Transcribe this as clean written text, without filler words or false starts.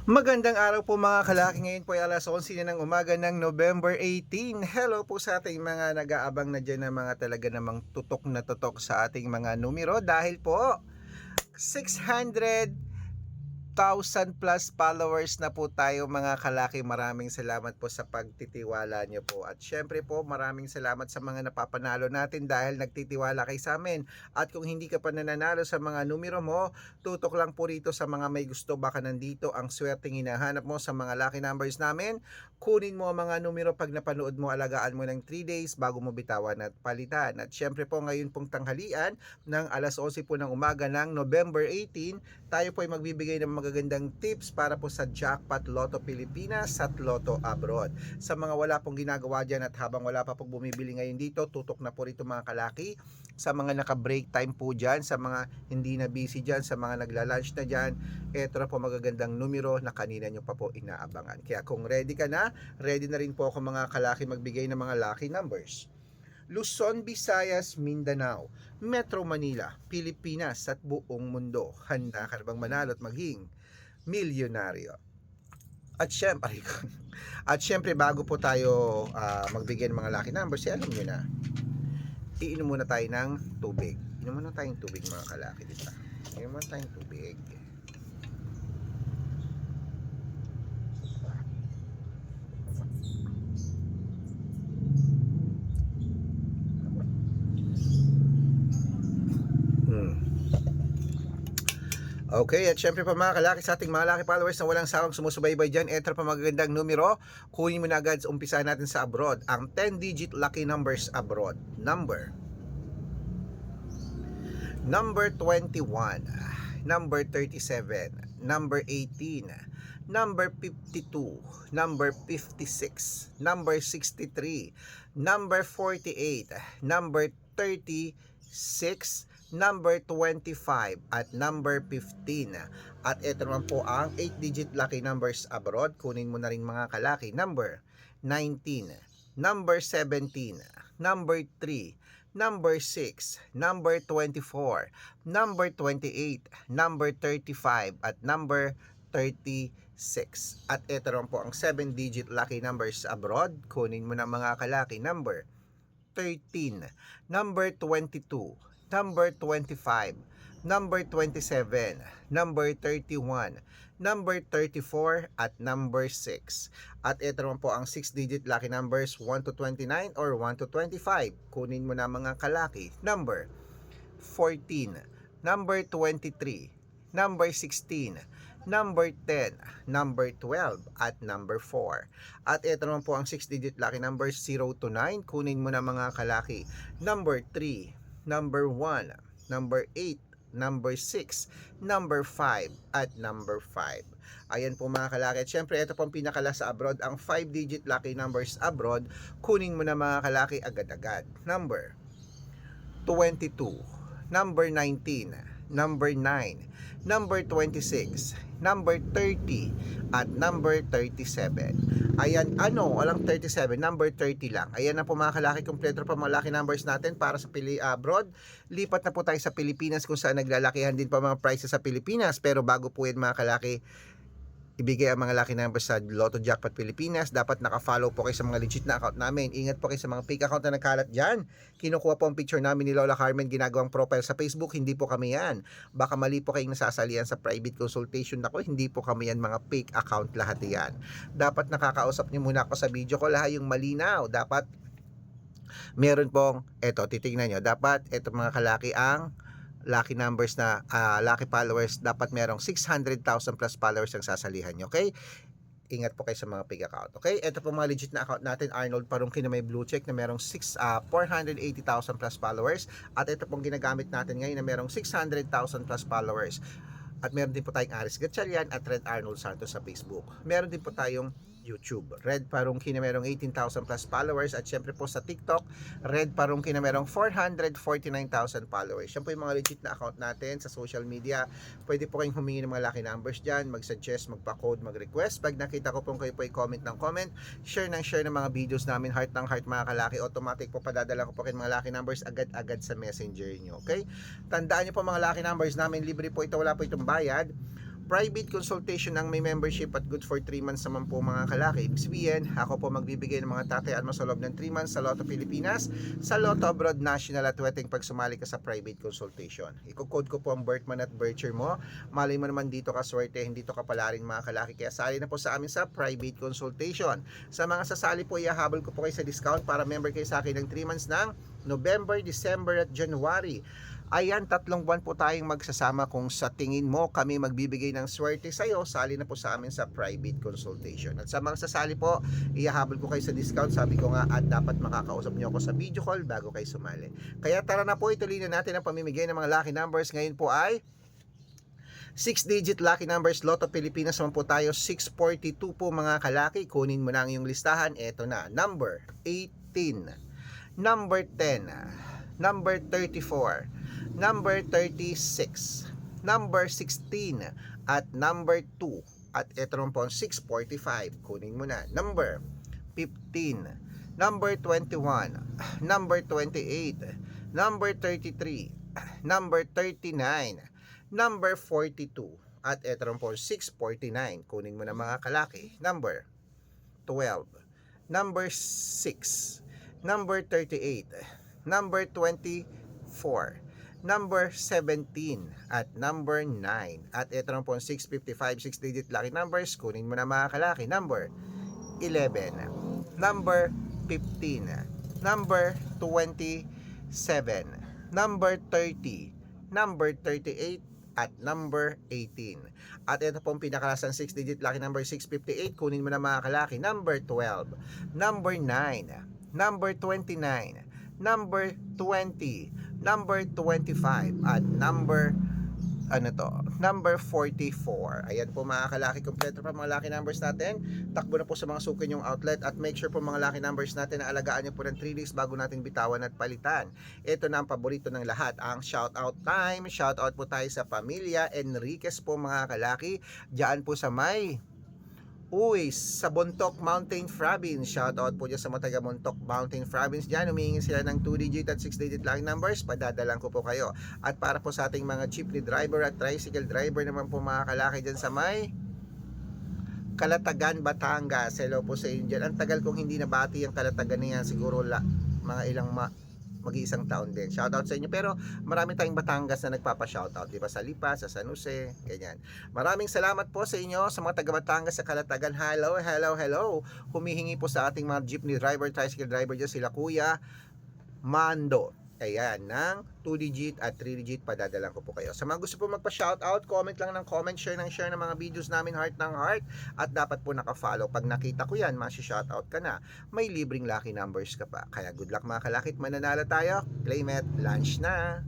Magandang araw po mga kalaki. Ngayon po ay alas 11 na ng umaga ng November 18. Hello po sa ating mga nag-aabang na dyan na mga talaga namang tutok na tutok sa ating mga numero dahil po 600,000 plus followers na po tayo mga kalaki. Maraming salamat po sa pagtitiwala nyo po. At syempre po maraming salamat sa mga napapanalo natin dahil nagtitiwala kayo sa amin. At kung hindi ka pa nananalo sa mga numero mo, tutok lang po rito sa mga may gusto. Baka nandito ang swerteng hinahanap mo sa mga lucky numbers namin. Kunin mo ang mga numero pag napanood mo, alagaan mo ng 3 days bago mo bitawan at palitan. At syempre po ngayon pong tanghalian ng alas 11 po ng umaga ng November 18, tayo po ay magbibigay ng magagandang tips para po sa Jackpot Lotto Pilipinas at Lotto Abroad. Sa mga wala pong ginagawa dyan at habang wala pa pong bumibili ngayon dito, tutok na po rito mga kalaki. Sa mga naka-break time po dyan, sa mga hindi na busy dyan, sa mga nagla-lunch na dyan, eto na po magagandang numero na kanina nyo pa po inaabangan. Kaya kung ready ka na, ready na rin po ako mga kalaki magbigay ng mga lucky numbers. Luzon, Visayas, Mindanao, Metro Manila, Pilipinas at buong mundo. Handa ka na bang manalo at maging milyonaryo? At syempre, at syempre bago po tayo magbigay ng mga lucky numbers, alam nyo na, iinom muna tayo ng tubig. Inom muna tayong tubig mga kalaki, diba? Inom muna tayong tubig. Okay, at syempre pa mga kalaki sa ating mga laki followers na walang sawang sumusubaybay dyan, enter pa magagandang numero. Kunin mo na agad, umpisa natin sa abroad. Ang 10-digit lucky numbers abroad. Number 21, number 37, number 18, number 52, number 56, number 63, number 48, number 36, number 25 at number 15. At ito naman po ang 8-digit lucky numbers abroad. Kunin mo na rin mga kalaki. Number 19, number 17, number 3, number 6, number 24, number 28, number 35 at number 36. At ito naman po ang 7-digit lucky numbers abroad. Kunin mo na mga kalaki. Number 13, number 22, number 25, number 27, number 31, number 34 at number 6. At ito naman po ang 6-digit lucky numbers 1 to 29 or 1 to 25. Kunin mo na mga kalaki. Number 14, number 23, number 16, number 10, number 12, at number 4. At ito naman po ang 6-digit lucky numbers 0 to 9. Kunin mo na mga kalaki. Number 3, number 1, number 8, number 6, number 5, at number 5. Ayan po mga kalaki. At syempre, ito po ang pinakala sa abroad, ang 5-digit lucky numbers abroad. Kunin mo na mga kalaki agad-agad. Number 22, number 19, number 9, number 26, number 30, at number 37. Ayan, walang 37, number 30 lang. Ayan na po mga kalaki, kompleto pa mga lucky numbers natin para sa abroad. Lipat na po tayo sa Pilipinas kung saan naglalakihan din pa mga prices sa Pilipinas. Pero bago po yan mga kalaki, ibigay ang mga lucky numbers sa Lotto Jackpot Pilipinas, dapat naka-follow po kayo sa mga legit na account namin. Ingat po kayo sa mga fake account na nagkalat dyan. Kinukuha po ang picture namin ni Lola Carmen, ginagawang profile sa Facebook. Hindi po kami yan. Baka mali po kayong nasasalian sa private consultation ako. Hindi po kami yan, mga fake account lahat yan. Dapat nakakausap niyo muna ako sa video ko, lahat yung malinaw. Dapat meron pong, titignan nyo, dapat mga kalaki ang lucky numbers na lucky followers, dapat merong 600,000 plus followers ang sasalihan nyo. Okay? Ingat po kayo sa mga fake account. Okay? Ito po mga legit na account natin, Arnold Parungkin na may blue check na merong 480,000 plus followers. At ito pong ginagamit natin ngayon na merong 600,000 plus followers. At meron din po tayong Aris Gatchalian at Red Arnold Santos sa Facebook. Meron din po tayong YouTube, Red Parungki na merong 18,000 plus followers. At syempre po sa TikTok, Red Parungki na merong 449,000 followers. Yan po yung mga legit na account natin sa social media. Pwede po kayong humingi ng mga lucky numbers dyan, mag-suggest, magpa-code, mag-request. Pag nakita ko po kayo po i-comment ng comment, share ng mga videos namin, heart ng heart mga kalaki, automatic po padadala ko po kayo mga lucky numbers agad-agad sa messenger nyo. Okay? Tandaan nyo po mga lucky numbers namin, libre po ito, wala po itong bayad. Private consultation ang may membership at good for 3 months naman po mga kalaki. Ibig sabihin, ako po magbibigay ng mga tatayaan mo sa loob ng 3 months sa Lotto Pilipinas, sa Lotto Abroad National at wedding pag sumali ka sa private consultation. Iko-code ko po ang birth month at birth year mo. Malay mo naman dito ka swerte, hindi to kapalarin mga kalaki. Kaya sali na po sa amin sa private consultation. Sa mga sasali po, ihahabol ko po kayo sa discount para member kayo sa akin ng 3 months ng November, December at January. Ayan, 3 buwan po tayong magsasama. Kung sa tingin mo kami magbibigay ng swerte sa'yo, sali na po sa amin sa private consultation. At sa mga sasali po, ihahabol ko kayo sa discount. Sabi ko nga, at dapat makakausap nyo ako sa video call bago kayo sumali. Kaya tara na po, ituloy na natin ang pamimigay ng mga lucky numbers. Ngayon po ay 6-digit lucky numbers. Lotto Pilipinas naman po tayo. 642 po mga kalaki. Kunin mo na ang iyong listahan. Eto na, number 18, number 10, number 34, number 36, number 16, at number 2. At ito naman po 645. Kunin mo na. Number 15, number 21, number 28, number 33, number 39, number 42. At ito naman po 649. Kunin mo na mga kalaki. Number 12, number 6, number 38, number 24, number 17, at number 9. At ito naman po 655, 6-digit lucky numbers. Kunin mo na mga kalaki. Number 11, number 15, number 27, number 30, number 38, at number 18. At ito pong pinakalasang 6-digit lucky number 658. Kunin mo na mga kalaki. Number 12, number 9, number 29, number 20, number 25, at number number 44. Ayan po mga kalaki, kompleto pa mga lucky numbers natin. Takbo na po sa mga suki nyong outlet at make sure po mga lucky numbers natin na alagaan nyo po ng 3 days bago natin bitawan at palitan. Ito na ang paborito ng lahat, ang shout out time. Shout out po tayo sa pamilya Enriquez po mga kalaki. Diyan po sa may sa Bontoc Mountain Province. Shout out po dyan sa mga taga Bontoc Mountain Province. Dyan humihingi sila ng 2-digit at 6-digit lucky numbers. Padadalan ko po kayo. At para po sa ating mga jeepney driver at tricycle driver naman po mga kalaki dyan sa may Calatagan, Batangas. Hello po sa inyo dyan. Ang tagal kong hindi nabati ang Calatagan na yan. Siguro mga ilang mag-iisang taon din. Shoutout sa inyo. Pero marami tayong Batangas na nagpapa-shoutout. Diba? Sa Lipa, sa San Jose, ganyan. Maraming salamat po sa inyo, sa mga taga Batangas, sa Calatagan. Hello, hello, hello. Humihingi po sa ating mga jeepney driver, tricycle driver dyan, sila Kuya Mando. Ayan, ng 2-digit at 3-digit, padadalan ko po kayo. Sa mga gusto po magpa-shoutout, comment lang ng comment, share ng mga videos namin, heart ng heart. At dapat po naka-follow. Pag nakita ko yan, masi-shoutout ka na. May libreng lucky numbers ka pa. Kaya good luck mga kalakit, mananalo tayo. Claim it, lunch na!